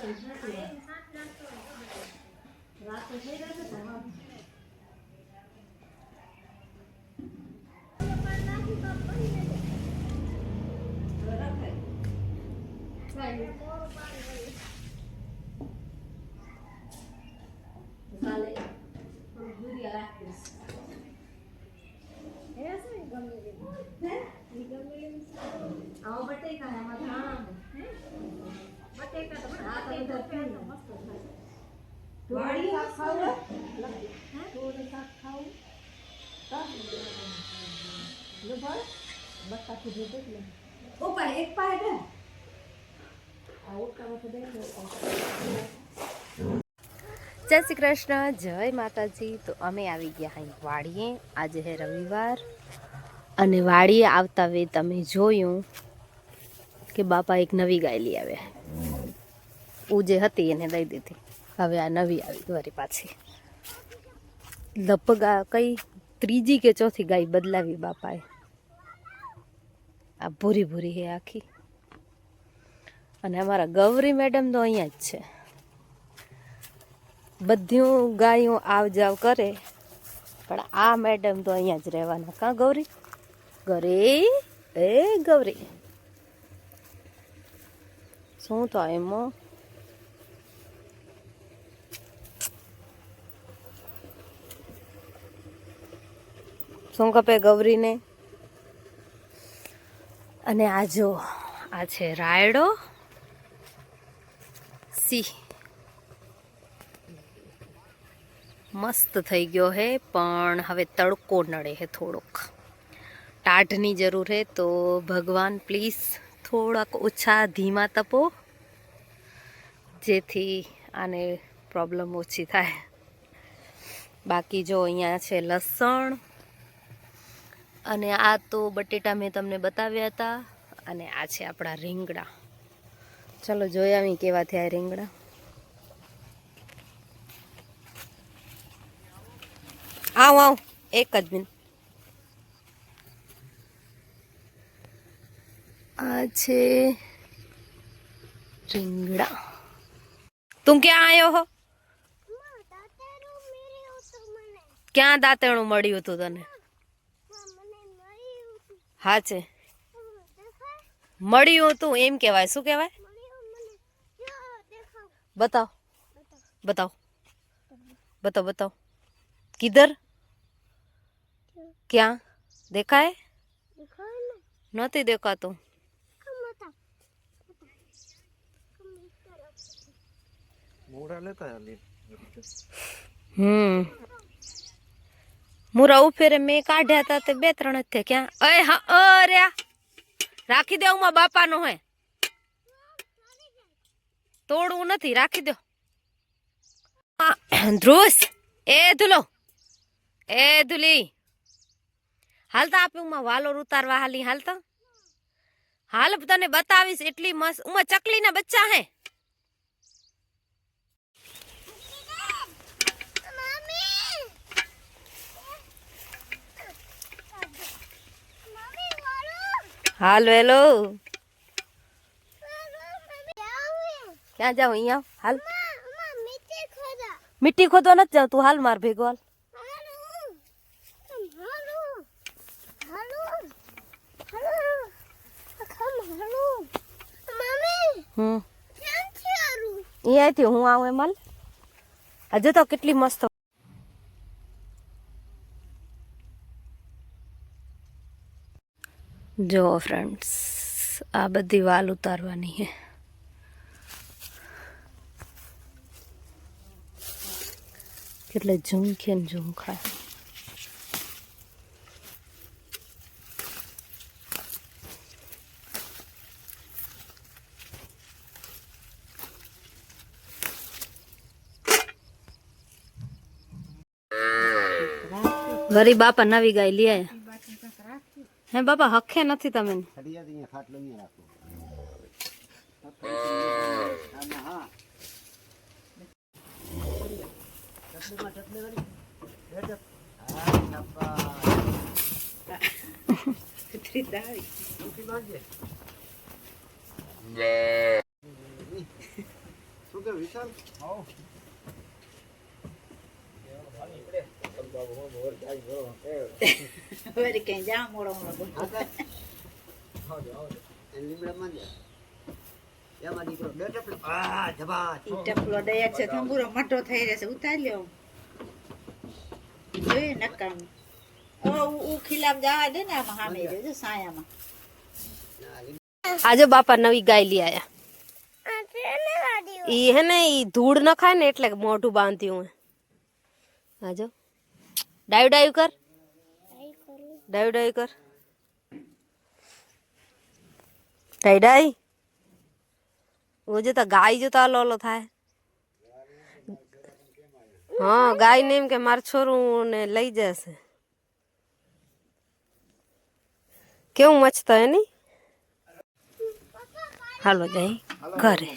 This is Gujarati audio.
જય શ્રી કૃષ્ણ, જય માતાજી। તો અમે આવી ગયા અહીં વાડીએ। આજે હે રવિવાર અને વાડીએ આવતા વે તમે જોયું કે બાપા એક નવી ગાય લઈ આવ્યા। ઉ જે હતી એને દઈ દીધી, હવે આ નવી આવી વળી પાછી। લગભગ આ કઈ ત્રીજી કે ચોથી ગાય બદલાવી બાપાએ। આ ભૂરી ભૂરી હે આખી। અને અમારા ગૌરી મેડમ તો અહીંયા જ છે। બધું ગાયો આવ જાવ કરે, પણ આ મેડમ તો અહીંયા જ રહેવાના। કાં ગૌરી? ગૌરી, એ ગૌરી શું થાય એમાં? શું કપે ગૌરીને? અને આ જો આ છે રાયડો સિંહ। મસ્ત થઈ ગયો હે, પણ હવે તડકો નડે હે થોડોક, ટાઢની જરૂર હે। તો ભગવાન પ્લીઝ થોડાક ઓછા ધીમા તપો, જેથી આને પ્રોબ્લેમ ઓછી થાય। બાકી જો અહીંયા છે લસણ, અને આ તો બટેટા મેં તમને બતાવ્યા હતા, અને આ છે આપણા રીંગણા। ચલો જોઈ આવી કેવા થયા રીંગણા। આવ આવ એક જ મિનિટ। આ છે રીંગણા। તું ક્યાં આવ્યો હો? ક્યાં દાંતેણું મળ્યું હતું તને? હા છે મળ્યું હતું એમ કેવાય। શું કહેવાય? बताओ बताओ बताओ बताओ, किधर? क्या देखा है? नहीं देखा तो मुरा फेरे में काढ़्या था ते 2-3 थे। क्या? अरे हाँ, अरे राखी दे उमा बापा नो है, तोड़ू नहीं, राखी दो। ध्रुस ए धुलो ए धुली हालता आप उमा वालोर उतारवा हाली हालता हाल तने बतावीश एटली मस्त। उमा चकली ना बच्चा है। हाल हेलो क्या जाओ? यहाँ हाल मिट्टी खोदवा न जाओ, तू हाल मार भेगो हाल। અહીંયાથી હું આવું એમ હાલ। આજે તો કેટલી મસ્ત જો ફ્રેન્ડ્સ, આ બધી વાલ ઉતારવાની હે। કેટલે ઝુમખે ને ઝુમખા। ગરીબ બાપા નવી ગાય લઈ આયા હે બાપા। હખે નથી તમે વળી કઈ જા મોડો મોડો ઈ ટપલો દયા છે થંબુરો મટો થઈ રહેશે ઉતારી લ્યો જોઈ નકામ ઓ ખીલામ જવા દે ને આમાં સામે જોજો સાયામાં આજો બાપા નવી ગાય લઈ આયા ઈ હે ને ઈ ધૂળ ન ખાય ને એટલે મોઢું બાંધ્યું હે આજો ડાયું ડાયું કર ડાયું ડાયું કર ડાઈ ડાઈ वो जो गाय जो ता लोलो था हाँ गाय ने एम के मार छोरू ने लई जैसे क्यों मचता है नहीं हालो जाई घरे।